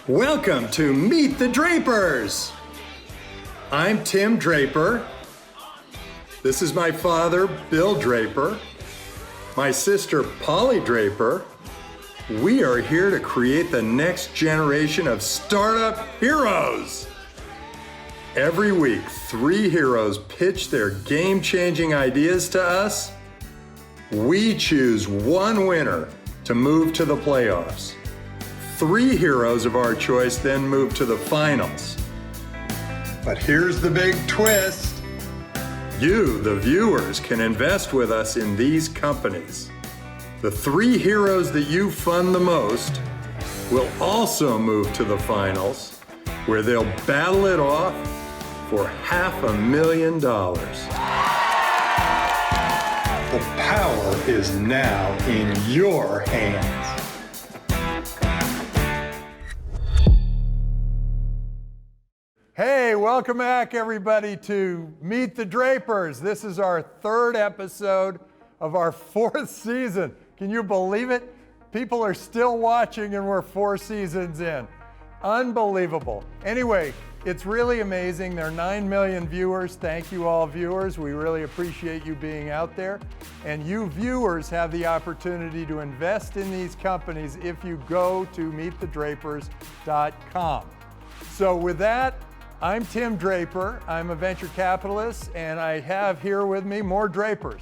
Welcome to Meet the Drapers. I'm Tim Draper. This is my father, Bill Draper. My sister, Polly Draper. We are here to create the next generation of startup heroes. Every week, 3 heroes pitch their game-changing ideas to us. We choose one winner to move to the playoffs. 3 heroes of our choice then move to the finals. But here's the big twist. You, the viewers, can invest with us in these companies. The 3 heroes that you fund the most will also move to the finals, where they'll battle it off for $500,000. The power is now in your hands. Hey, welcome back everybody to Meet the Drapers. This is our 3rd episode of our 4th season. Can you believe it? People are still watching and we're 4 seasons in. Unbelievable. Anyway, it's really amazing. There are 9 million viewers. Thank you all viewers. We really appreciate you being out there. And you viewers have the opportunity to invest in these companies if you go to meetthedrapers.com. So with that, I'm Tim Draper. I'm a venture capitalist, and I have here with me more Drapers.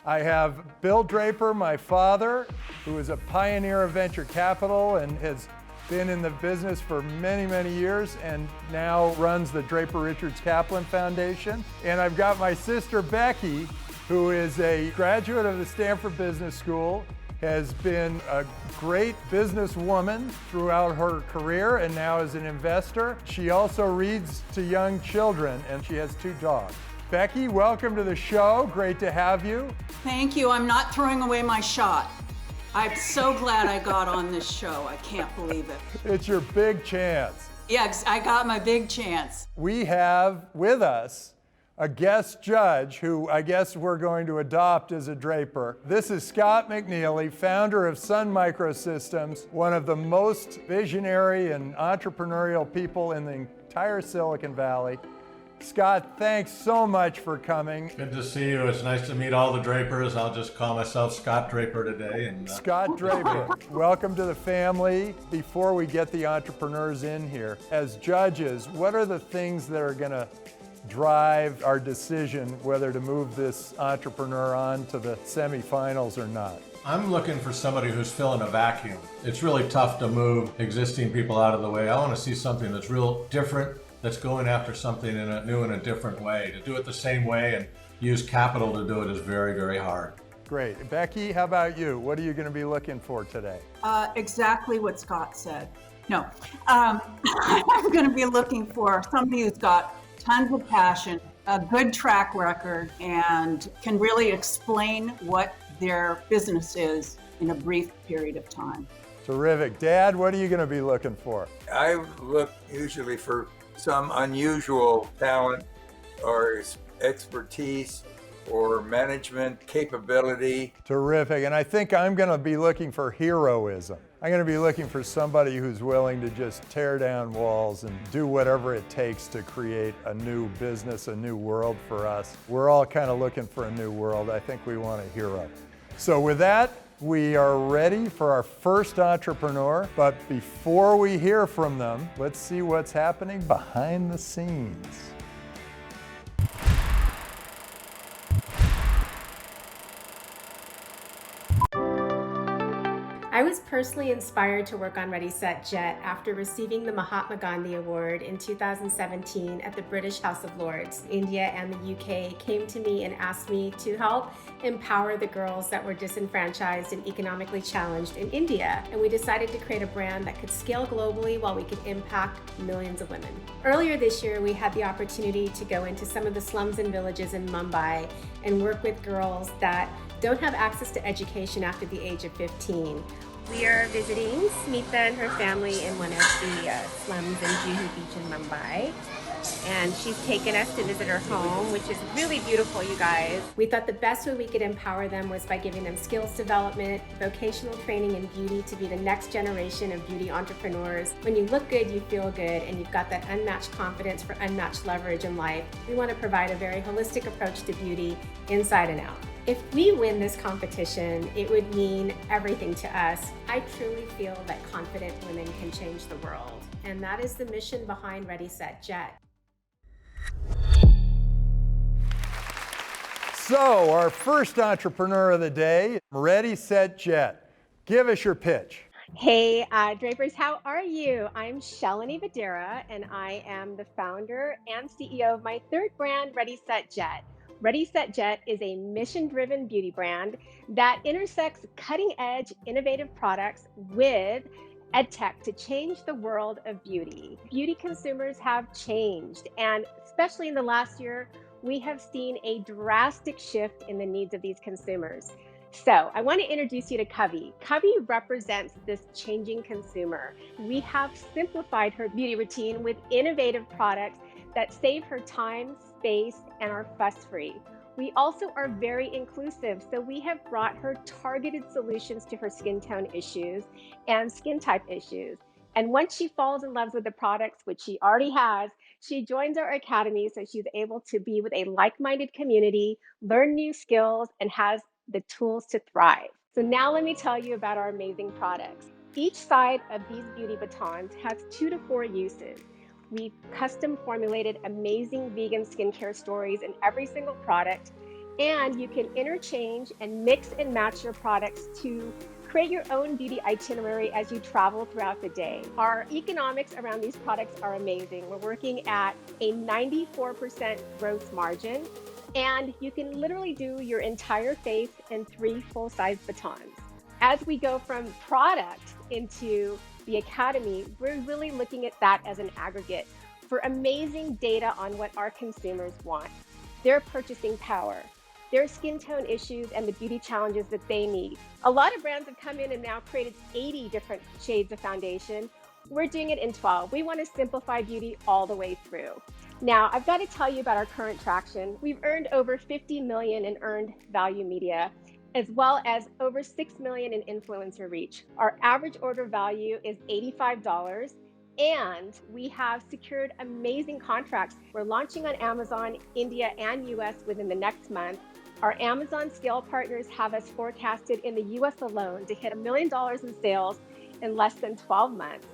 I have Bill Draper, my father, who is a pioneer of venture capital and has been in the business for many, many years and now runs the Draper Richards Kaplan Foundation. And I've got my sister Becky, who is a graduate of the Stanford Business School, has been a great businesswoman throughout her career and now is an investor. She also reads to young children and she has 2 dogs. Becky, welcome to the show. Great to have you. Thank you. I'm not throwing away my shot. I'm so glad I got on this show. I can't believe it. It's your big chance. Yes, I got my big chance. We have with us a guest judge who I guess we're going to adopt as a Draper. This is Scott McNeely, founder of Sun Microsystems, one of the most visionary and entrepreneurial people in the entire Silicon Valley. Scott, thanks so much for coming. Good to see you. It's nice to meet all the Drapers. I'll just call myself Scott Draper today. Scott Draper, welcome to the family. Before we get the entrepreneurs in here, as judges, what are the things that are going to drive our decision whether to move this entrepreneur on to the semifinals or not? I'm looking for somebody who's filling a vacuum. It's really tough to move existing people out of the way. I want to see something that's real different, that's going after something new in a different way. To do it the same way and use capital to do it is very, very hard. Great. Becky, how about you? What are you going to be looking for today? Exactly what Scott said. No, I'm going to be looking for somebody who's got tons of passion, a good track record, and can really explain what their business is in a brief period of time. Terrific. Dad, what are you going to be looking for? I look usually for some unusual talent or expertise or management capability. Terrific. And I think I'm going to be looking for heroism. I'm going to be looking for somebody who's willing to just tear down walls and do whatever it takes to create a new business, a new world for us. We're all kind of looking for a new world. I think we want a hero. So with that, we are ready for our first entrepreneur. But before we hear from them, let's see what's happening behind the scenes. I was personally inspired to work on Ready, Set, Jet after receiving the Mahatma Gandhi Award in 2017 at the British House of Lords. India and the UK came to me and asked me to help empower the girls that were disenfranchised and economically challenged in India. And we decided to create a brand that could scale globally while we could impact millions of women. Earlier this year, we had the opportunity to go into some of the slums and villages in Mumbai and work with girls that don't have access to education after the age of 15. We are visiting Smita and her family in one of the slums in Juhu Beach in Mumbai. And she's taken us to visit her home, which is really beautiful, you guys. We thought the best way we could empower them was by giving them skills development, vocational training in beauty to be the next generation of beauty entrepreneurs. When you look good, you feel good, and you've got that unmatched confidence for unmatched leverage in life. We want to provide a very holistic approach to beauty, inside and out. If we win this competition, it would mean everything to us. I truly feel that confident women can change the world. And that is the mission behind Ready, Set, Jet. So, our first entrepreneur of the day, Ready, Set, Jet. Give us your pitch. Hey, Drapers, how are you? I'm Shalini Vadera, and I am the founder and CEO of my third brand, Ready, Set, Jet. Ready, Set, Jet is a mission-driven beauty brand that intersects cutting-edge, innovative products with EdTech to change the world of beauty. Beauty consumers have changed, and especially in the last year, we have seen a drastic shift in the needs of these consumers. So I want to introduce you to Covey. Covey represents this changing consumer. We have simplified her beauty routine with innovative products that save her time, space, and are fuss-free. We also are very inclusive, so we have brought her targeted solutions to her skin tone issues and skin type issues. And once she falls in love with the products, which she already has, she joins our academy so she's able to be with a like-minded community, learn new skills, and has the tools to thrive. So now let me tell you about our amazing products. Each side of these beauty batons has 2 to 4 uses. We've custom formulated amazing vegan skincare stories in every single product, and you can interchange and mix and match your products to create your own beauty itinerary as you travel throughout the day. Our economics around these products are amazing. We're working at a 94% gross margin, and you can literally do your entire face in 3 full-size batons. As we go from product into the academy, we're really looking at that as an aggregate for amazing data on what our consumers want, their purchasing power, their skin tone issues, and the beauty challenges that they need. A lot of brands have come in and now created 80 different shades of foundation. We're doing it in 12. We want to simplify beauty all the way through. Now, I've got to tell you about our current traction. We've earned over 50 million in earned value media, as well as over 6 million in influencer reach. Our average order value is $85, and we have secured amazing contracts. We're launching on Amazon, India, and US within the next month. Our Amazon scale partners have us forecasted in the US alone to hit $1 million in sales in less than 12 months.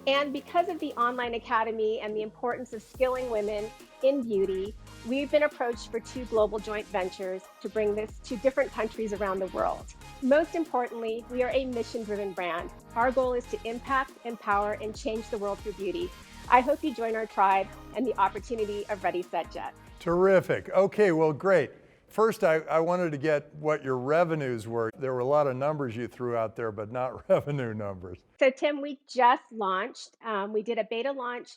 And because of the online academy and the importance of skilling women in beauty, we've been approached for 2 global joint ventures to bring this to different countries around the world. Most importantly, we are a mission-driven brand. Our goal is to impact, empower, and change the world through beauty. I hope you join our tribe and the opportunity of Ready, Set, Jet. Terrific. Okay, well, great. First, I wanted to get what your revenues were. There were a lot of numbers you threw out there, but not revenue numbers. So Tim, we just launched. We did a beta launch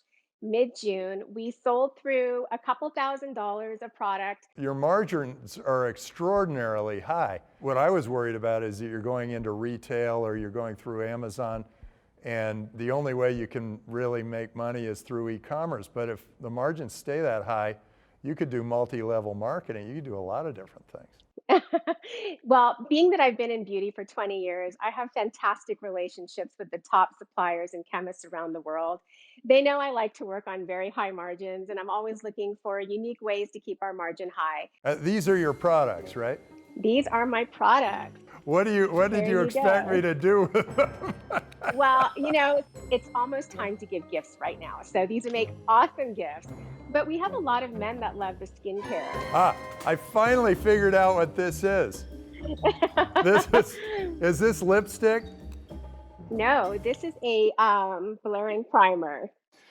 mid-June. We sold through a couple $1,000s of product. Your margins are extraordinarily high. What I was worried about is that you're going into retail or you're going through Amazon, and the only way you can really make money is through e-commerce. But if the margins stay that high, you could do multi-level marketing. You could do a lot of different things. Well, being that I've been in beauty for 20 years, I have fantastic relationships with the top suppliers and chemists around the world. They know I like to work on very high margins, and I'm always looking for unique ways to keep our margin high. These are your products, right? These are my products. What did you expect me to do with them? Well, you know, it's almost time to give gifts right now. So these would make awesome gifts. But we have a lot of men that love the skincare. I finally figured out what this is. Is this lipstick? No, this is a blurring primer.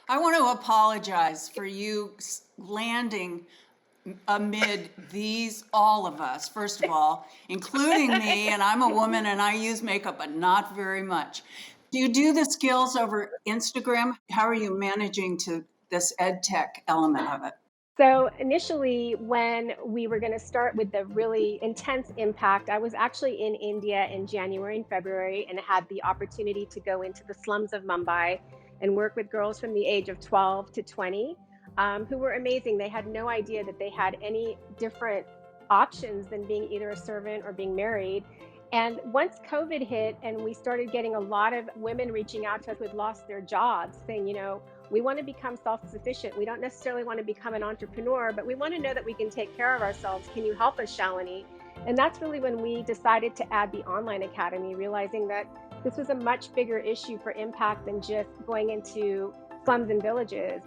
I want to apologize for you landing amid all of us, first of all, including me, and I'm a woman and I use makeup, but not very much. Do you do the skills over Instagram? How are you managing this ed tech element of it? So initially, when we were going to start with the really intense impact, I was actually in India in January and February and had the opportunity to go into the slums of Mumbai and work with girls from the age of 12 to 20 who were amazing. They had no idea that they had any different options than being either a servant or being married. And once COVID hit and we started getting a lot of women reaching out to us who had lost their jobs saying, we want to become self-sufficient. We don't necessarily want to become an entrepreneur, but we want to know that we can take care of ourselves. Can you help us, Shalini? And that's really when we decided to add the online academy, realizing that this was a much bigger issue for impact than just going into slums and villages.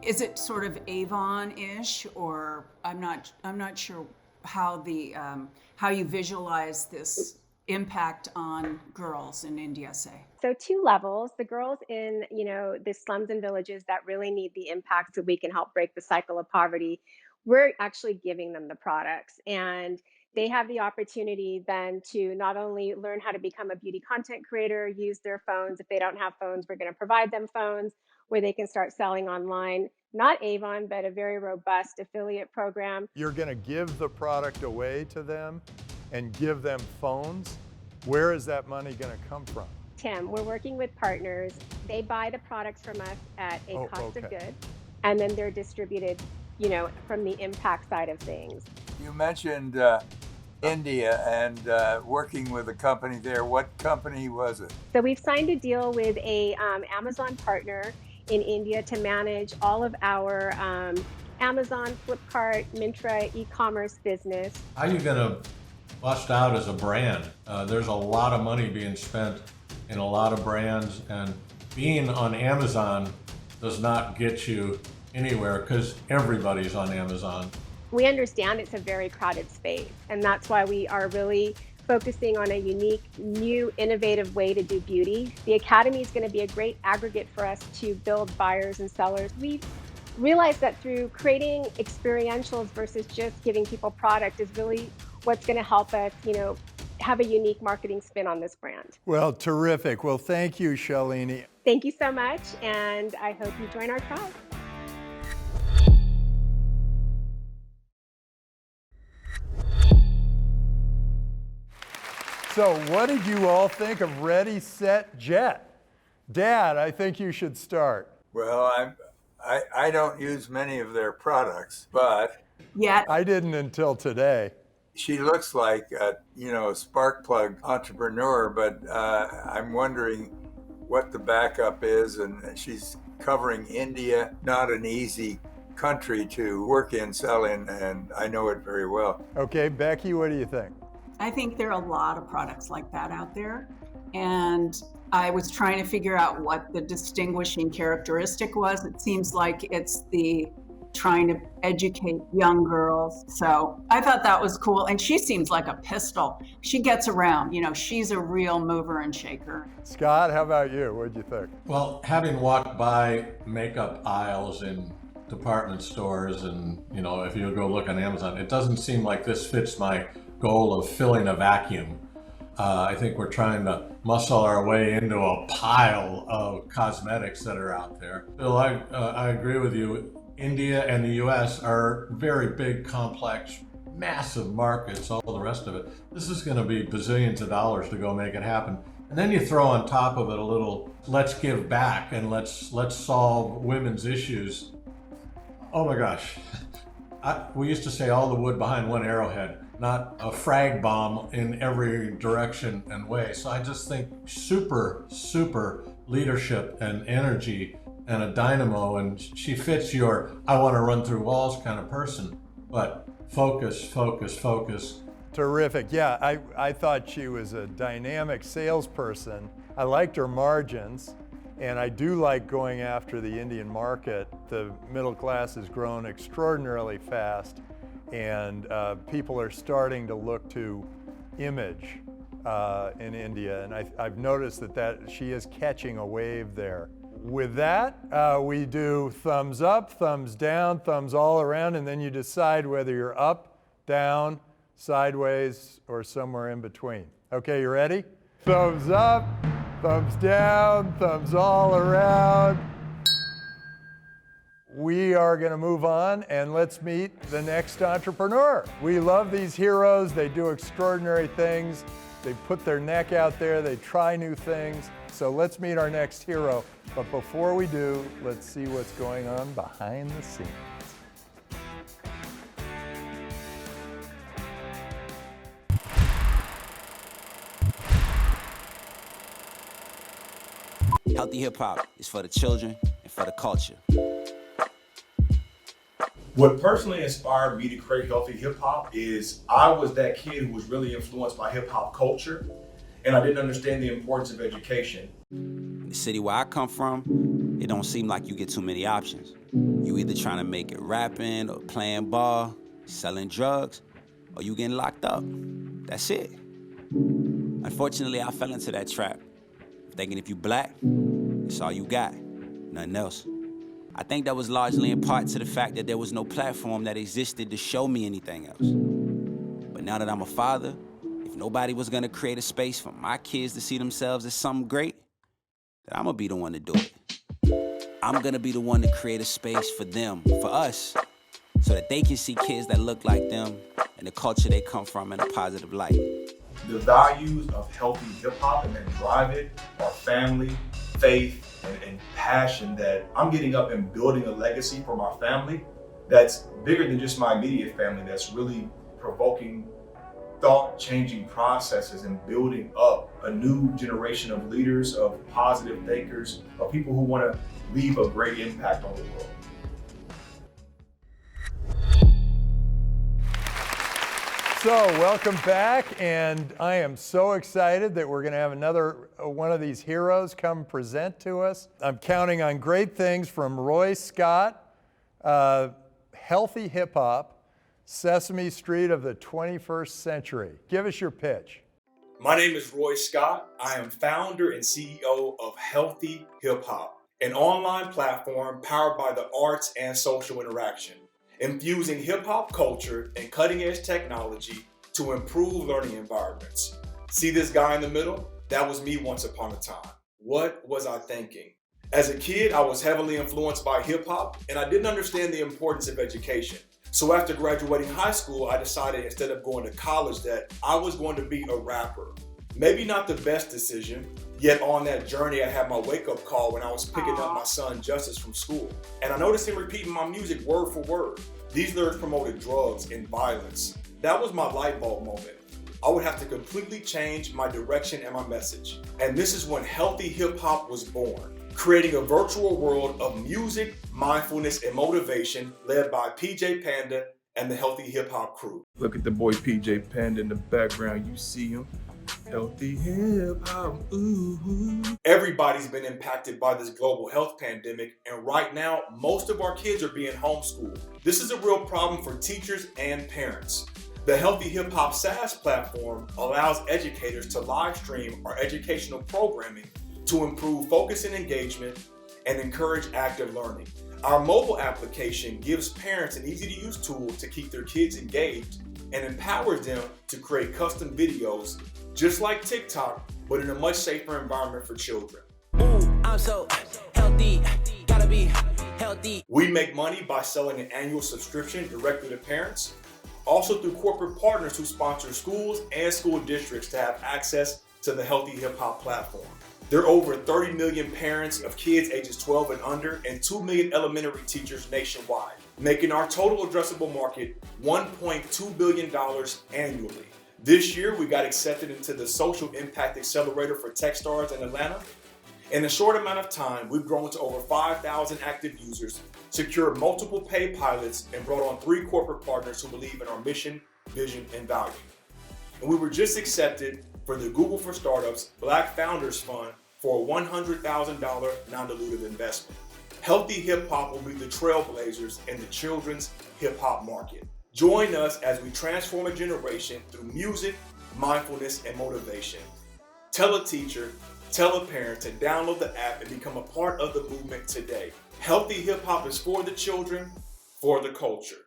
Is it sort of Avon-ish, or I'm not sure how you visualize this impact on girls in India, say? So 2 levels. The girls in, the slums and villages that really need the impact so we can help break the cycle of poverty, we're actually giving them the products. And they have the opportunity then to not only learn how to become a beauty content creator, use their phones. If they don't have phones, we're going to provide them phones where they can start selling online. Not Avon, but a very robust affiliate program. You're going to give the product away to them and give them phones. Where is that money going to come from? Tim, we're working with partners. They buy the products from us at a cost of goods, and then they're distributed, from the impact side of things. You mentioned India and working with a company there. What company was it? So we've signed a deal with a Amazon partner in India to manage all of our Amazon, Flipkart, Myntra e-commerce business. How are you going to bust out as a brand? There's a lot of money being spent in a lot of brands, and being on Amazon does not get you anywhere because everybody's on Amazon. We understand it's a very crowded space, and that's why we are really focusing on a unique, new, innovative way to do beauty. The Academy is going to be a great aggregate for us to build buyers and sellers. We've realized that through creating experientials versus just giving people product is really what's going to help us, have a unique marketing spin on this brand. Well, terrific. Well, thank you, Shalini. Thank you so much, and I hope you join our tribe. So what did you all think of Ready, Set, Jet? Dad, I think you should start. Well, I don't use many of their products, but I didn't until today. she looks like a spark plug entrepreneur, but I'm wondering what the backup is. And she's covering India, not an easy country to work in, sell in, and I know it very well. Okay, Becky, what do you think? I think there are a lot of products like that out there. And I was trying to figure out what the distinguishing characteristic was. It seems like it's the trying to educate young girls. So I thought that was cool. And she seems like a pistol. She gets around, she's a real mover and shaker. Scott, how about you? What'd you think? Well, having walked by makeup aisles in department stores and, if you go look on Amazon, it doesn't seem like this fits my goal of filling a vacuum. I think we're trying to muscle our way into a pile of cosmetics that are out there. Bill, I agree with you. India and the US are very big, complex, massive markets, all the rest of it. This is going to be bazillions of dollars to go make it happen. And then you throw on top of it a little, let's give back and let's solve women's issues. Oh my gosh. We used to say all the wood behind one arrowhead, not a frag bomb in every direction and way. So I just think super, super leadership and energy and a dynamo, and she fits your I want to run through walls kind of person. But focus, focus, focus. Terrific. Yeah, I thought she was a dynamic salesperson. I liked her margins, and I do like going after the Indian market. The middle class has grown extraordinarily fast, and people are starting to look to image in India, and I've noticed that she is catching a wave there. With that, we do thumbs up, thumbs down, thumbs all around, and then you decide whether you're up, down, sideways, or somewhere in between. Okay, you ready? Thumbs up, thumbs down, thumbs all around. We are going to move on and let's meet the next entrepreneur. We love these heroes. They do extraordinary things. They put their neck out there. They try new things. So let's meet our next hero. But before we do, let's see what's going on behind the scenes. Healthy hip hop is for the children and for the culture. What personally inspired me to create healthy hip hop is I was that kid who was really influenced by hip hop culture, and I didn't understand the importance of education. In the city where I come from, it don't seem like you get too many options. You either trying to make it rapping or playing ball, selling drugs, or you getting locked up. That's it. Unfortunately, I fell into that trap, thinking if you black, it's all you got, nothing else. I think that was largely in part to the fact that there was no platform that existed to show me anything else. But now that I'm a father, if nobody was gonna create a space for my kids to see themselves as something great, then I'm gonna be the one to do it. I'm gonna be the one to create a space for them, for us, so that they can see kids that look like them and the culture they come from in a positive light. The values of healthy hip hop and that drive it are family, faith, and passion that I'm getting up and building a legacy for my family that's bigger than just my immediate family, that's really provoking thought-changing processes and building up a new generation of leaders, of positive thinkers, of people who want to leave a great impact on the world. So welcome back, and I am so excited that we're going to have another one of these heroes come present to us. I'm counting on great things from Roy Scott, healthy hip hop, Sesame Street of the 21st century. Give us your pitch. My name is Roy Scott. I am founder and CEO of Healthy Hip Hop, an online platform powered by the arts and social interaction, infusing hip hop culture and cutting edge technology to improve learning environments. See this guy in the middle? That was me once upon a time. What was I thinking? As a kid, I was heavily influenced by hip hop, and I didn't understand the importance of education. So after graduating high school, I decided instead of going to college that I was going to be a rapper. Maybe not the best decision, yet on that journey I had my wake-up call when I was picking up my son Justice from school. And I noticed him repeating my music word for word. These lyrics promoted drugs and violence. That was my light bulb moment. I would have to completely change my direction and my message. And this is when Healthy Hip Hop was born, creating a virtual world of music, mindfulness, and motivation led by PJ Panda and the Healthy Hip Hop crew. Look at the boy PJ Panda in the background, you see him. Healthy hip hop, ooh. Everybody's been impacted by this global health pandemic, and right now, most of our kids are being homeschooled. This is a real problem for teachers and parents. The Healthy Hip Hop SaaS platform allows educators to live stream our educational programming to improve focus and engagement and encourage active learning. Our mobile application gives parents an easy-to-use tool to keep their kids engaged and empowers them to create custom videos just like TikTok, but in a much safer environment for children. Ooh, I'm so healthy, gotta be healthy. We make money by selling an annual subscription directly to parents, also through corporate partners who sponsor schools and school districts to have access to the Healthy Hip Hop platform. There are over 30 million parents of kids ages 12 and under and 2 million elementary teachers nationwide, making our total addressable market $1.2 billion annually. This year, we got accepted into the Social Impact Accelerator for Techstars in Atlanta. In a short amount of time, we've grown to over 5,000 active users, secured multiple paid pilots, and brought on 3 corporate partners who believe in our mission, vision, and value. And we were just accepted for the Google for Startups Black Founders Fund for a $100,000 non-dilutive investment. Healthy Hip Hop will be the trailblazers in the children's hip hop market. Join us as we transform a generation through music, mindfulness, and motivation. Tell a teacher, tell a parent to download the app and become a part of the movement today. Healthy Hip Hop is for the children, for the culture.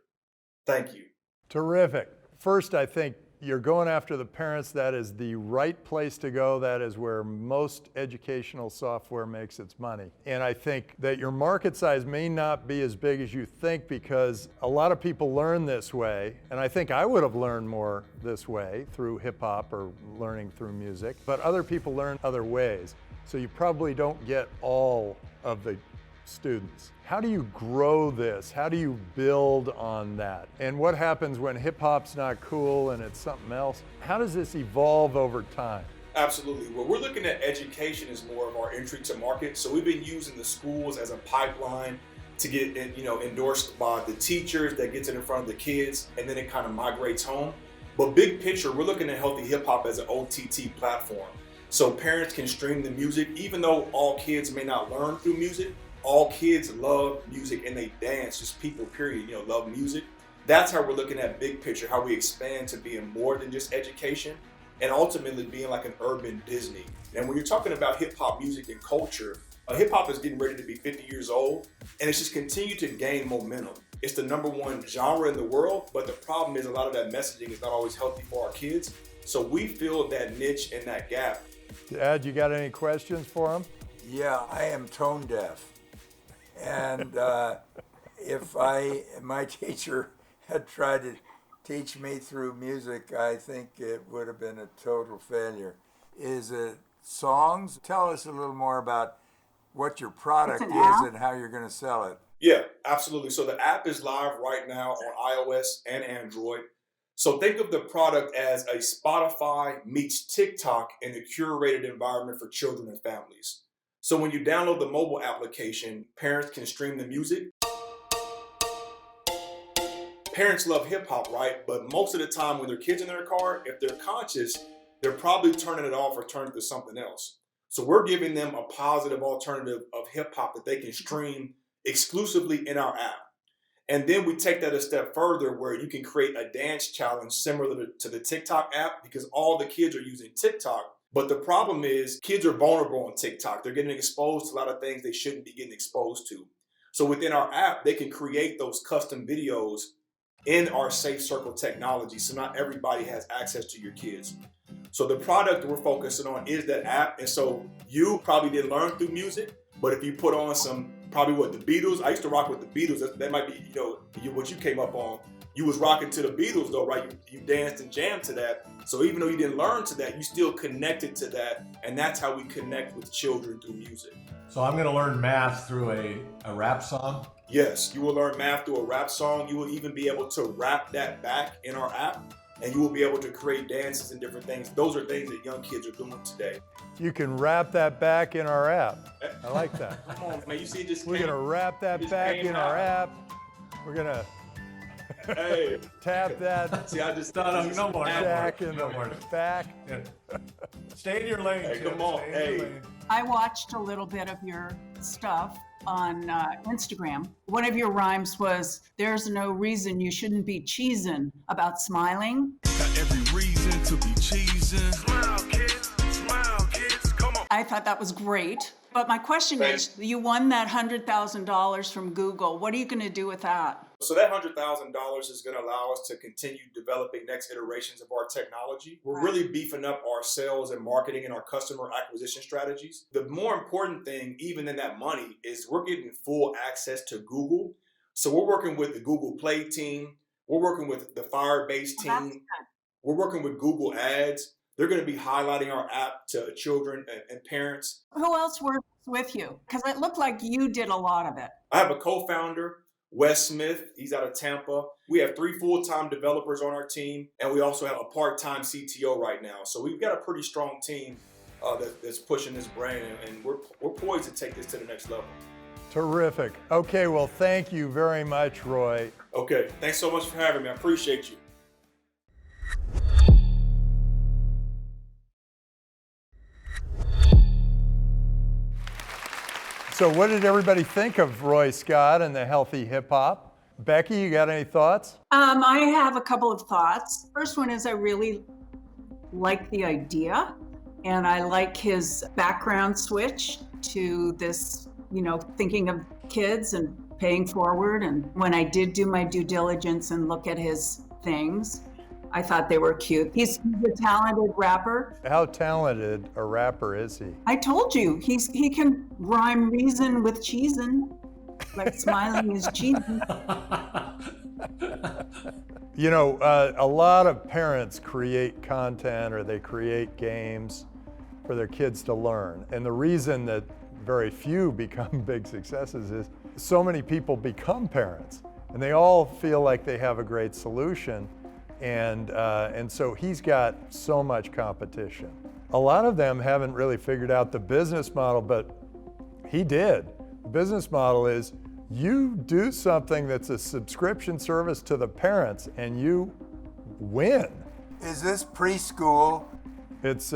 Thank you. Terrific. First, I think you're going after the parents. That is the right place to go. That is where most educational software makes its money. And I think that your market size may not be as big as you think because a lot of people learn this way. And I think I would have learned more this way through hip hop or learning through music, but other people learn other ways. so you probably don't get all of the students. How do you grow this? How do you build on that? And what happens when hip hop's not cool and it's something else? How does this evolve over time? Absolutely. Well, we're looking at education as more of our entry to market. So we've been using the schools as a pipeline to get endorsed by the teachers that gets it in front of the kids, and then it kind of migrates home. But big picture, we're looking at healthy hip hop as an OTT platform. So parents can stream the music, even though all kids may not learn through music. All kids love music and they dance, just people, period, love music. That's how we're looking at big picture, how we expand to being more than just education and ultimately being like an urban Disney. And when you're talking about hip hop music and culture, hip hop is getting ready to be 50 years old and it's just continued to gain momentum. It's the #1 genre in the world, but the problem is a lot of that messaging is not always healthy for our kids. So we fill that niche and that gap. Dad, you got any questions for him? Yeah, I am tone deaf. And if my teacher had tried to teach me through music, I think it would have been a total failure. Is it songs? Tell us a little more about what your product is and how you're going to sell it. Yeah, absolutely. So the app is live right now on iOS and Android. So think of the product as a Spotify meets TikTok in a curated environment for children and families. So when you download the mobile application, parents can stream the music. Parents love hip hop, right? But most of the time when their kids in their car, if they're conscious, they're probably turning it off or turning to something else. So we're giving them a positive alternative of hip hop that they can stream exclusively in our app. And then we take that a step further where you can create a dance challenge similar to the TikTok app because all the kids are using TikTok. But the problem is kids are vulnerable on TikTok. They're getting exposed to a lot of things they shouldn't be getting exposed to. So within our app, they can create those custom videos in our Safe Circle technology. So not everybody has access to your kids. So the product we're focusing on is that app. And so you probably didn't learn through music, but if you put on the Beatles, I used to rock with the Beatles. That might be, what you came up on. You was rocking to the Beatles though, right? You danced and jammed to that. So even though you didn't learn to that, you still connected to that. And that's how we connect with children through music. So I'm going to learn math through a rap song? Yes, you will learn math through a rap song. You will even be able to rap that back in our app. And you will be able to create dances and different things. Those are things that young kids are doing today. You can wrap that back in our app. I like that. Come on, man. You see, we're going to wrap that back in our app. We're going to tap that. See, I just thought no more. Back in the back. Yeah. Stay in your lane. Hey, come on. Hey. I watched a little bit of your stuff on Instagram. One of your rhymes was, "There's no reason you shouldn't be cheesing," about smiling. Got every reason to be cheesing. Smile kids, come on. I thought that was great. But my question is, you won that $100,000 from Google. What are you going to do with that? So that $100,000 is going to allow us to continue developing next iterations of our technology. We're really beefing up our sales and marketing and our customer acquisition strategies. The more important thing, even in that money, is we're getting full access to Google. So we're working with the Google Play team. We're working with the Firebase team. We're working with Google Ads. They're going to be highlighting our app to children and parents. Who else works with you? Because it looked like you did a lot of it. I have a co-founder, Wes Smith. He's out of Tampa. We have 3 full-time developers on our team, and we also have a part-time CTO right now. So we've got a pretty strong team that's pushing this brand, and we're poised to take this to the next level. Terrific. Okay, well, thank you very much, Roy. Okay, thanks so much for having me. I appreciate you. So what did everybody think of Roy Scott and the healthy hip hop? Becky, you got any thoughts? I have a couple of thoughts. First one is I really like the idea, and I like his background switch to this, thinking of kids and paying forward. And when I did do my due diligence and look at his things, I thought they were cute. He's a talented rapper. How talented a rapper is he? I told you, he can rhyme reason with cheesin', like smiling is cheesing. A lot of parents create content or they create games for their kids to learn. And the reason that very few become big successes is so many people become parents and they all feel like they have a great solution. And so he's got so much competition. A lot of them haven't really figured out the business model, but he did. The business model is you do something that's a subscription service to the parents and you win. Is this preschool? It's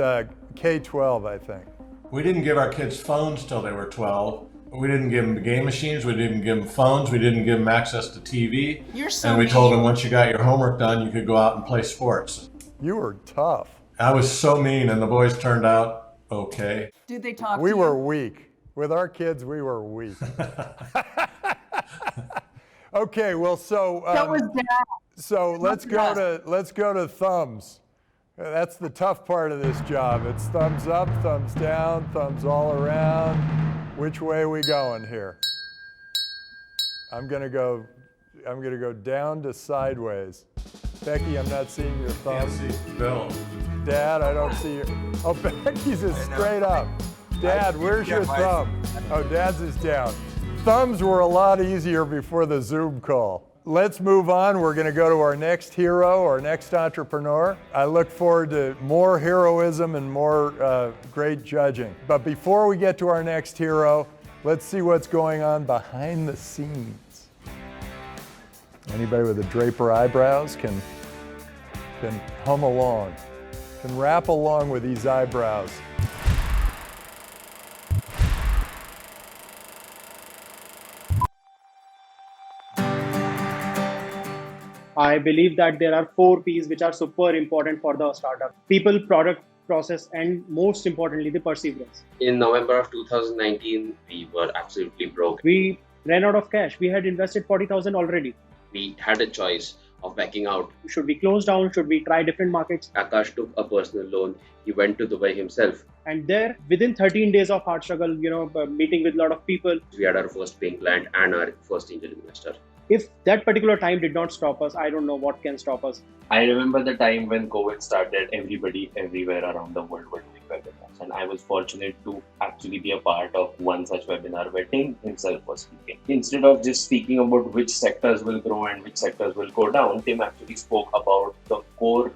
K-12, I think. We didn't give our kids phones till they were 12. We didn't give them game machines. We didn't give them phones. We didn't give them access to TV. You're so And we mean. told them once you got your homework done, you could go out and play sports. You were tough. I was so mean, and the boys turned out okay. Did they talk We to were you? weak. With our kids, we were weak. Okay, well, so was Dad. so let's go to thumbs. That's the tough part of this job. It's thumbs up, thumbs down, thumbs all around. Which way are we going here? I'm gonna go down to sideways. Becky, I'm not seeing your thumb. Can't see Bill. Dad, I don't see your. Oh, Becky's is straight up. Dad, where's your thumb? Oh, Dad's is down. Thumbs were a lot easier before the Zoom call. Let's move on. We're going to go to our next hero, our next entrepreneur. I look forward to more heroism and more great judging. But before we get to our next hero, let's see what's going on behind the scenes. Anybody with the Draper eyebrows can hum along, can rap along with these eyebrows. I believe that there are 4 P's which are super important for the startup: people, product, process, and most importantly, the perseverance. In November of 2019, we were absolutely broke. We ran out of cash. We had invested 40,000 already. We had a choice of backing out. Should we close down? Should we try different markets? Akash took a personal loan. He went to Dubai himself. And there, within 13 days of hard struggle, meeting with a lot of people, We had our first paying client and our first angel investor. if that particular time did not stop us, I don't know what can stop us. I remember the time when COVID started, everybody everywhere around the world were doing webinars. And I was fortunate to actually be a part of one such webinar where Tim himself was speaking. Instead of just speaking about which sectors will grow and which sectors will go down, Tim actually spoke about the core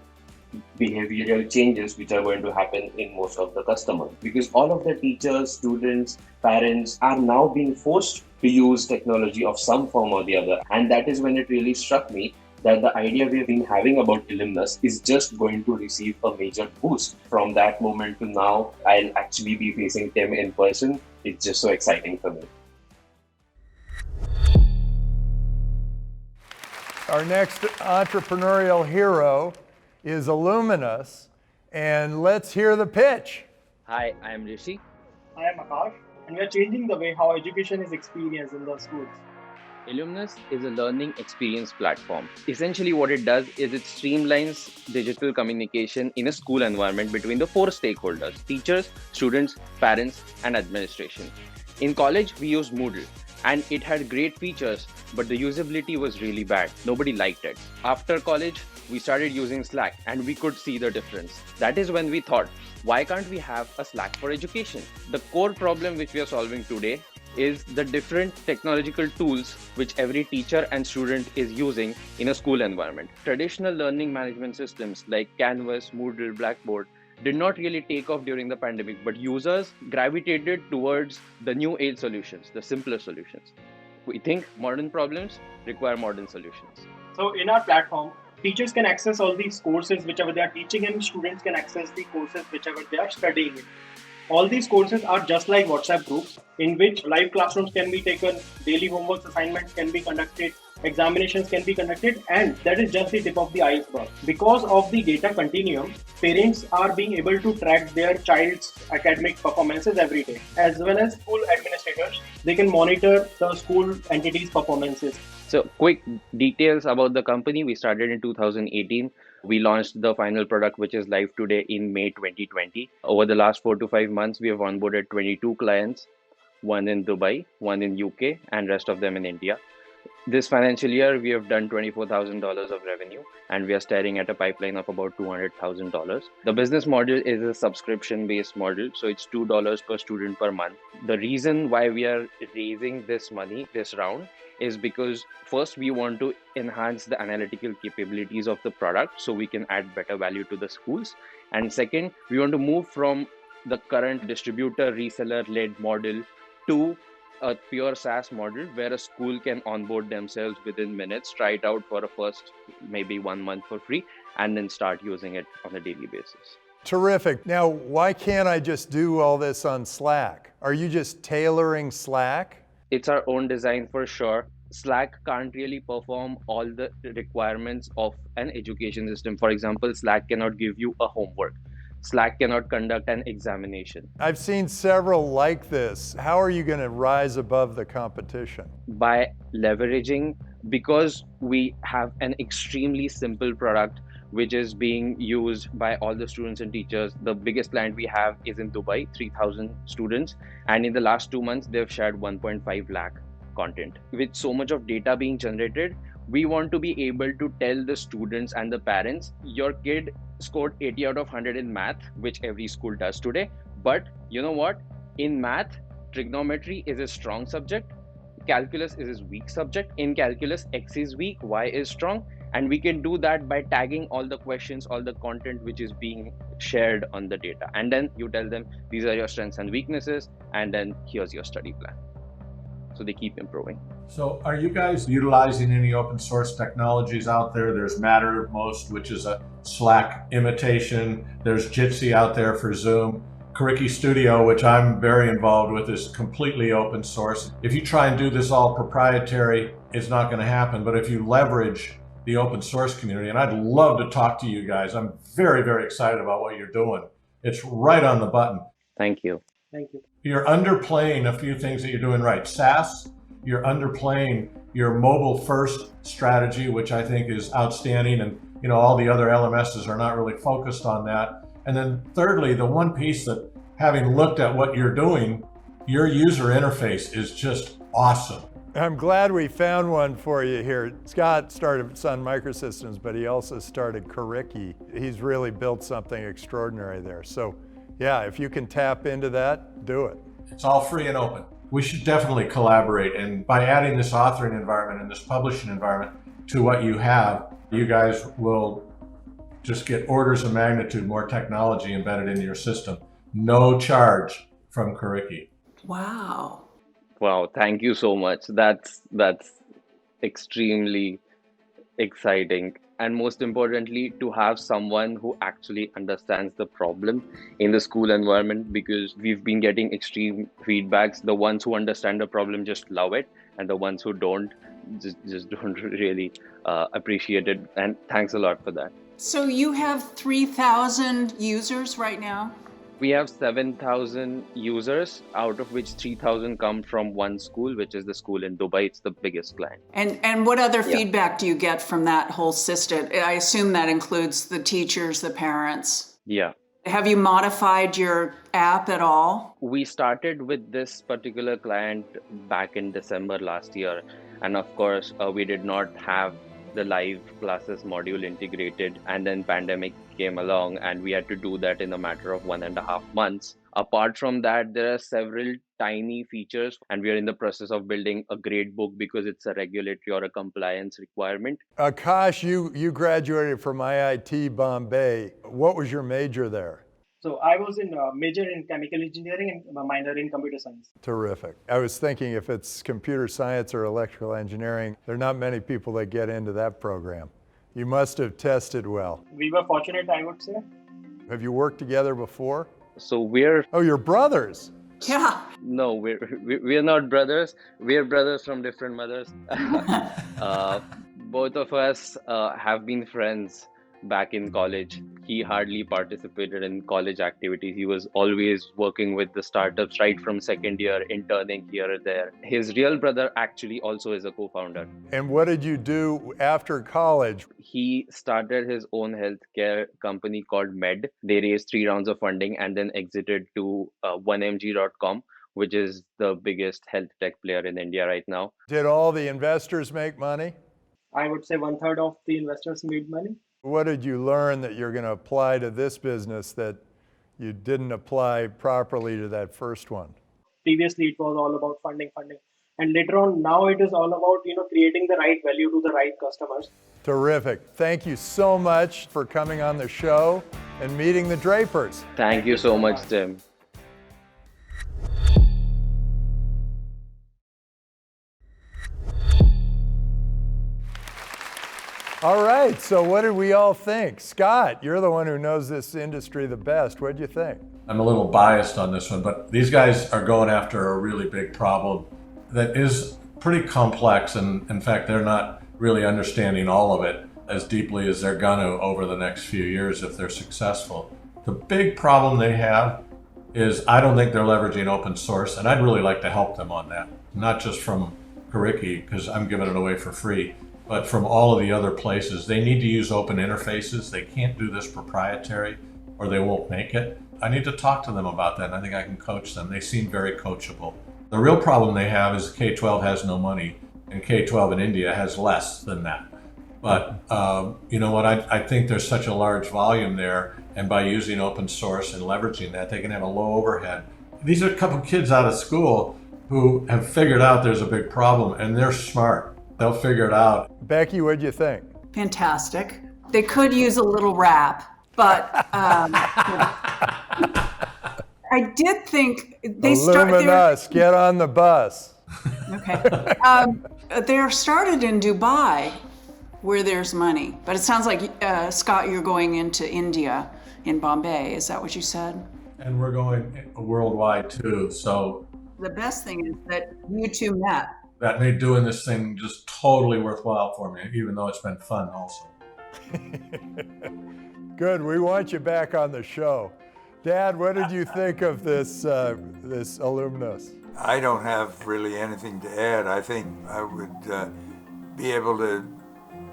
behavioral changes which are going to happen in most of the customers. Because all of the teachers, students, parents are now being forced to use technology of some form or the other. And that is when it really struck me that the idea we've been having about Illuminist is just going to receive a major boost. From that moment to now, I'll actually be facing Tim in person. It's just so exciting for me. Our next entrepreneurial hero is Illuminist, and let's hear the pitch. Hi, I am Rishi. I am Akash, and we are changing the way how education is experienced in the schools. Illuminist is a learning experience platform. Essentially what it does is it streamlines digital communication in a school environment between the 4 stakeholders: teachers, students, parents, and administration. In college, we used Moodle, and it had great features, but the usability was really bad. Nobody liked it. After college, we started using Slack, and we could see the difference. That is when we thought, why can't we have a Slack for education? The core problem which we are solving today is the different technological tools which every teacher and student is using in a school environment. Traditional learning management systems like Canvas, Moodle, Blackboard did not really take off during the pandemic, but users gravitated towards the new age solutions, the simpler solutions. We think modern problems require modern solutions. So in our platform, teachers can access all these courses whichever they are teaching, and students can access the courses whichever they are studying in. All these courses are just like WhatsApp groups in which live classrooms can be taken, daily homework assignments can be conducted, examinations can be conducted, and that is just the tip of the iceberg. Because of the data continuum, parents are being able to track their child's academic performances every day, as well as school administrators. They can monitor the school entities' performances. So quick details about the company. We started in 2018. We launched the final product, which is live today in May 2020. Over the last 4 to 5 months, we have onboarded 22 clients, one in Dubai, one in UK, and rest of them in India. This financial year, we have done $24,000 of revenue, and we are staring at a pipeline of about $200,000. The business model is a subscription-based model, so it's $2 per student per month. The reason why we are raising this money this round is because first we want to enhance the analytical capabilities of the product so we can add better value to the schools. And second, we want to move from the current distributor reseller-led model to a pure SaaS model where a school can onboard themselves within minutes, try it out for a first maybe 1 month for free, and then start using it on a daily basis. Terrific. Now, why can't I just do all this on Slack? Are you just tailoring Slack? It's our own design for sure. Slack can't really perform all the requirements of an education system. For example, Slack cannot give you a homework. Slack cannot conduct an examination. I've seen several like this. How are you going to rise above the competition? By leveraging, because we have an extremely simple product which is being used by all the students and teachers. The biggest client we have is in Dubai, 3,000 students. And in the last 2 months, they've shared 1.5 lakh content. With so much of data being generated, we want to be able to tell the students and the parents, your kid scored 80 out of 100 in math, which every school does today. But you know what? In math, trigonometry is a strong subject. Calculus is his weak subject. In calculus, X is weak, Y is strong. And we can do that by tagging all the questions, all the content which is being shared on the data. And then you tell them, these are your strengths and weaknesses, and then here's your study plan. So they keep improving. So are you guys utilizing any open source technologies out there? There's Mattermost, which is a Slack imitation. There's Jitsi out there for Zoom. Kuriki Studio, which I'm very involved with, is completely open source. If you try and do this all proprietary, it's not going to happen. But if you leverage the open source community, and I'd love to talk to you guys. I'm very, very excited about what you're doing. It's right on the button. Thank you. Thank you. You're underplaying a few things that you're doing right. SaaS, you're underplaying your mobile first strategy, which I think is outstanding. And all the other LMSs are not really focused on that. And then thirdly, the one piece that, having looked at what you're doing, your user interface is just awesome. I'm glad we found one for you here. Scott started Sun Microsystems, but he also started Kuriki. He's really built something extraordinary there. So yeah, if you can tap into that, do it. It's all free and open. We should definitely collaborate. And by adding this authoring environment and this publishing environment to what you have, you guys will just get orders of magnitude more technology embedded into your system. No charge from Kuriki. Wow. Wow, thank you so much. That's extremely exciting. And most importantly, to have someone who actually understands the problem in the school environment, because we've been getting extreme feedbacks. The ones who understand the problem just love it, and the ones who don't just don't really appreciate it. And thanks a lot for that. So you have 3,000 users right now? We have 7,000 users, out of which 3,000 come from one school, which is the school in Dubai. It's the biggest client. And what other feedback do you get from that whole system? I assume that includes the teachers, the parents. Yeah. Have you modified your app at all? We started with this particular client back in December last year. And of course, we did not have the live classes module integrated, and then pandemic came along and we had to do that in a matter of 1.5 months. Apart from that, there are several tiny features, and we are in the process of building a grade book because it's a regulatory or a compliance requirement. Akash, you graduated from IIT Bombay. What was your major there? So I was in major in chemical engineering and minor in computer science. Terrific. I was thinking if it's computer science or electrical engineering, there are not many people that get into that program. You must have tested well. We were fortunate, I would say. Have you worked together before? So we're... Oh, you're brothers. Yeah. No, we're not brothers. We're brothers from different mothers. Both of us have been friends back in college. He hardly participated in college activities. He was always working with the startups right from second year, interning here or there. His real brother actually also is a co-founder. And what did you do after college? He started his own healthcare company called Med. They raised 3 rounds of funding and then exited to 1mg.com, which is the biggest health tech player in India right now. Did all the investors make money? I would say 1/3 of the investors made money. What did you learn that you're going to apply to this business that you didn't apply properly to that first one? Previously, it was all about funding. And later on, now it is all about, creating the right value to the right customers. Terrific. Thank you so much for coming on the show and meeting the Drapers. Thank you so much, Tim. All right, so what did we all think? Scott, you're the one who knows this industry the best. What did you think? I'm a little biased on this one, but these guys are going after a really big problem that is pretty complex, and in fact, they're not really understanding all of it as deeply as they're gonna over the next few years if they're successful. The big problem they have is I don't think they're leveraging open source, and I'd really like to help them on that. Not just from Kuriki, because I'm giving it away for free, but from all of the other places. They need to use open interfaces. They can't do this proprietary or they won't make it. I need to talk to them about that, and I think I can coach them. They seem very coachable. The real problem they have is K-12 has no money, and K-12 in India has less than that. But you know what, I think there's such a large volume there, and by using open source and leveraging that, they can have a low overhead. These are a couple kids out of school who have figured out there's a big problem, and they're smart. They'll figure it out. Becky, what'd you think? Fantastic. They could use a little rap, but I did think they Illuminist, get on the bus. Okay. They're started in Dubai, where there's money. But it sounds like, Scott, you're going into India, in Bombay. Is that what you said? And we're going worldwide too. So The best thing is that you two met. that made doing this thing just totally worthwhile for me, even though it's been fun also. Good, we want you back on the show. Dad, what did you think of this Illuminist? I don't have really anything to add. I think I would be able to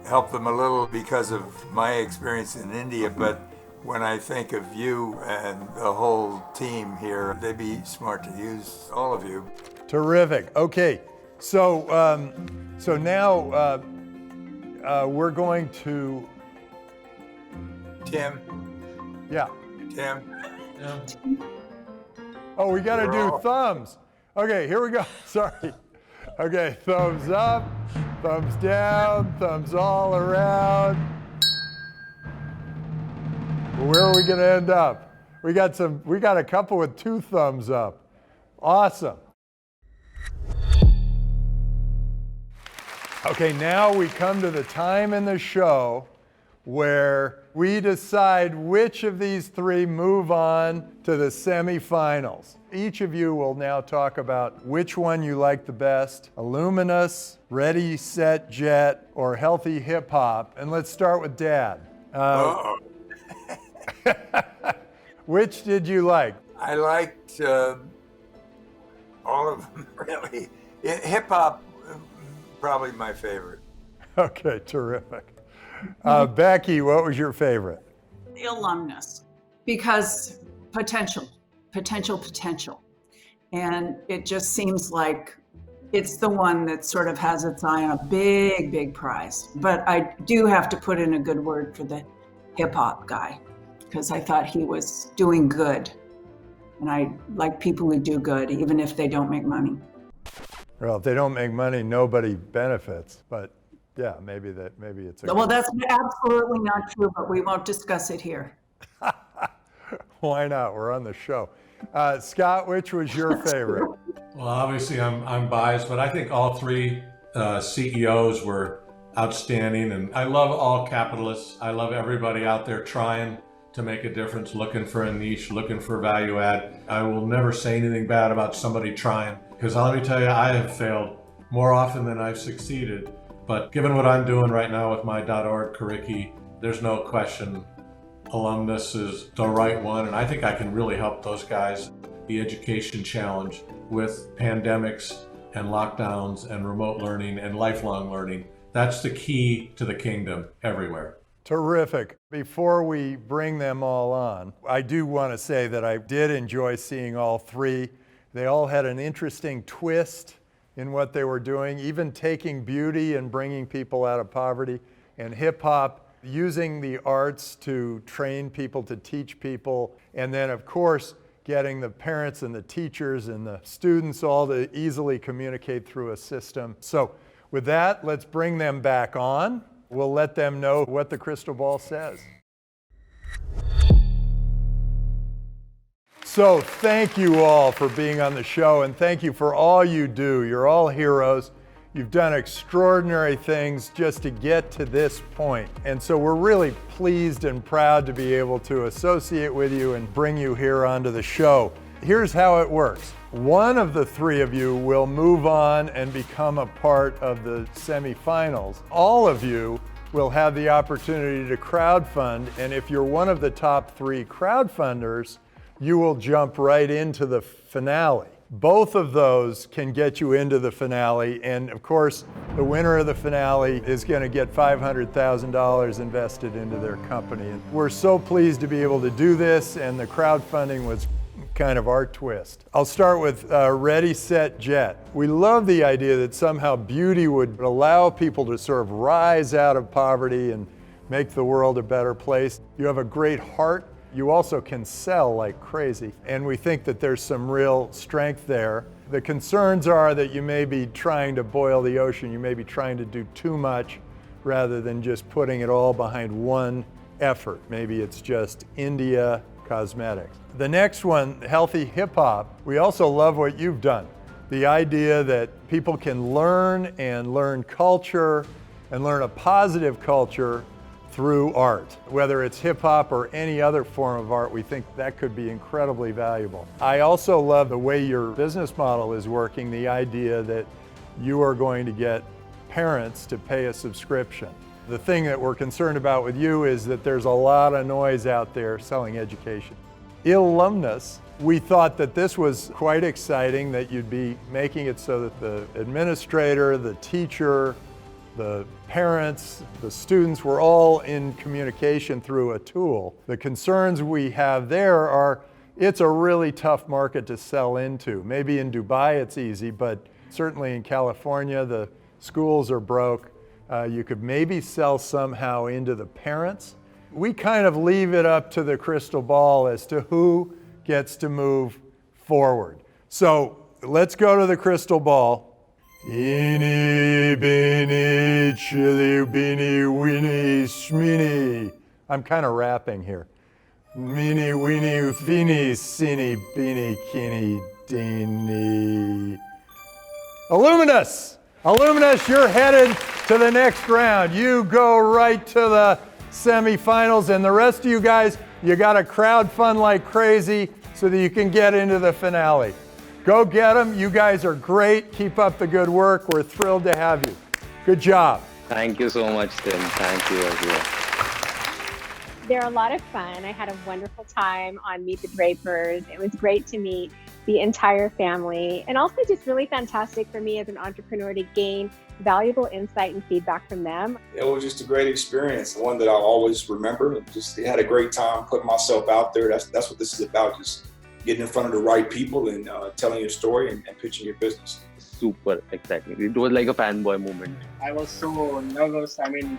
help them a little because of my experience in India, but when I think of you and the whole team here, they'd be smart to use all of you. Terrific. Okay, so now we're going to Tim. Yeah. Tim. Oh, we got to do thumbs. Okay, here we go. Sorry. Okay, thumbs up, thumbs down, thumbs all around. Where are we going to end up? We got a couple with 2 thumbs up. Awesome. Okay, now we come to the time in the show where we decide which of these 3 move on to the semifinals. Each of you will now talk about which one you like the best, Illuminist, Ready, Set, Jet, or Healthy Hip Hop. And let's start with Dad. Which did you like? I liked all of them, really. Hip hop, probably my favorite. Okay, terrific. Becky, what was your favorite? Illuminist, because potential. And it just seems like it's the one that sort of has its eye on a big, big prize. But I do have to put in a good word for the hip hop guy, because I thought he was doing good. And I like people who do good, even if they don't make money. Well, if they don't make money, nobody benefits. But yeah, maybe it's a Well, that's absolutely not true, but we won't discuss it here. Why not? We're on the show. Scott, which was your favorite? Well, obviously I'm biased, but I think all 3 CEOs were outstanding, and I love all capitalists. I love everybody out there trying to make a difference, looking for a niche, looking for value add. I will never say anything bad about somebody trying, because let me tell you, I have failed more often than I've succeeded. But given what I'm doing right now with my .org Kuriki, there's no question Alumnus is the right one, and I think I can really help those guys. The education challenge with pandemics and lockdowns and remote learning and lifelong learning, that's the key to the kingdom everywhere. Terrific. Before we bring them all on, I do want to say that I did enjoy seeing all 3. They all had an interesting twist in what they were doing, even taking beauty and bringing people out of poverty, and hip hop, using the arts to train people, to teach people, and then of course, getting the parents and the teachers and the students all to easily communicate through a system. So with that, let's bring them back on. We'll let them know what the crystal ball says. So thank you all for being on the show, and thank you for all you do. You're all heroes. You've done extraordinary things just to get to this point. And so we're really pleased and proud to be able to associate with you and bring you here onto the show. Here's how it works. One of the three of you will move on and become a part of the semifinals. All of you will have the opportunity to crowdfund, and if you're one of the top 3 crowdfunders, you will jump right into the finale. Both of those can get you into the finale, and of course, the winner of the finale is going to get $500,000 invested into their company. And we're so pleased to be able to do this, and the crowdfunding was kind of our twist. I'll start with Ready, Set, Jet. We love the idea that somehow beauty would allow people to sort of rise out of poverty and make the world a better place. You have a great heart. You also can sell like crazy, and we think that there's some real strength there. The concerns are that you may be trying to boil the ocean, you may be trying to do too much rather than just putting it all behind one effort. Maybe it's just India cosmetics. The next one, healthy hip hop, we also love what you've done. The idea that people can learn and learn culture and learn a positive culture through art. Whether it's hip hop or any other form of art, we think that could be incredibly valuable. I also love the way your business model is working, the idea that you are going to get parents to pay a subscription. The thing that we're concerned about with you is that there's a lot of noise out there selling education. Illuminist, we thought that this was quite exciting, that you'd be making it so that the administrator, the teacher, the parents, the students were all in communication through a tool. The concerns we have there are, it's a really tough market to sell into. Maybe in Dubai it's easy, but certainly in California the schools are broke. You could maybe sell somehow into the parents. We kind of leave it up to the crystal ball as to who gets to move forward. So let's go to the crystal ball. Eeny, beeny, chilly, beeny, weeny, schmeeny. I'm kind of rapping here. Meeny, weeny, feeny, sinny, beeny, kinny, deeny. Illuminist! Illuminist, you're headed to the next round. You go right to the semifinals, and the rest of you guys, you got to crowdfund like crazy so that you can get into the finale. Go get them. You guys are great. Keep up the good work. We're thrilled to have you. Good job. Thank you so much, Tim. Thank you, everyone. They're a lot of fun. I had a wonderful time on Meet the Drapers. It was great to meet the entire family, and also just really fantastic for me as an entrepreneur to gain valuable insight and feedback from them. It was just a great experience, one that I'll always remember. Just had a great time putting myself out there. That's what this is about, just getting in front of the right people and telling your story and pitching your business. Super exciting. It was like a fanboy moment. I was so nervous. I mean,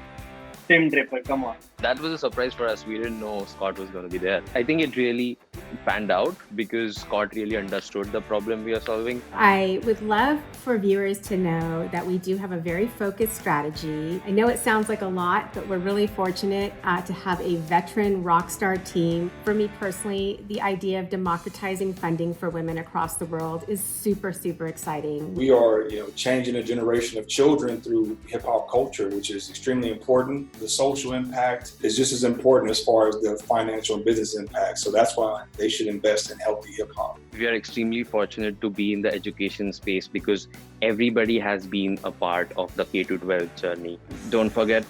Tim Draper, come on. That was a surprise for us. We didn't know Scott was going to be there. I think it really panned out because Scott really understood the problem we are solving. I would love for viewers to know that we do have a very focused strategy. I know it sounds like a lot, but we're really fortunate to have a veteran rock star team. For me personally, the idea of democratizing funding for women across the world is super, super exciting. We are, changing a generation of children through hip hop culture, which is extremely important. The social impact is just as important as far as the financial and business impact. So that's why they should invest in healthy hip hop. We are extremely fortunate to be in the education space because everybody has been a part of the K-12 journey. Don't forget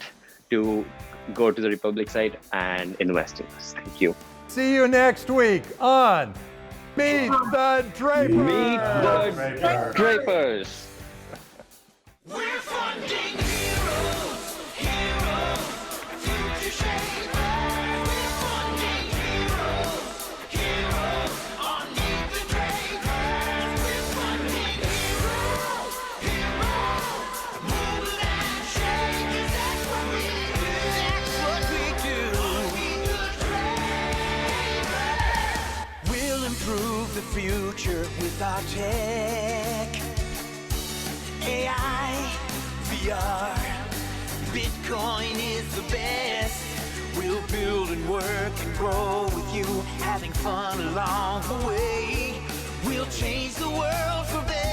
to go to the Republic site and invest in us. Thank you. See you next week on Meet the Drapers. Meet the Drapers. We're funding heroes, heroes, future shapers. We're funding heroes, heroes, on Meet the Drapers. future with our tech. AI, VR, Bitcoin is the best. We'll build and work and grow with you, having fun along the way. We'll change the world for better.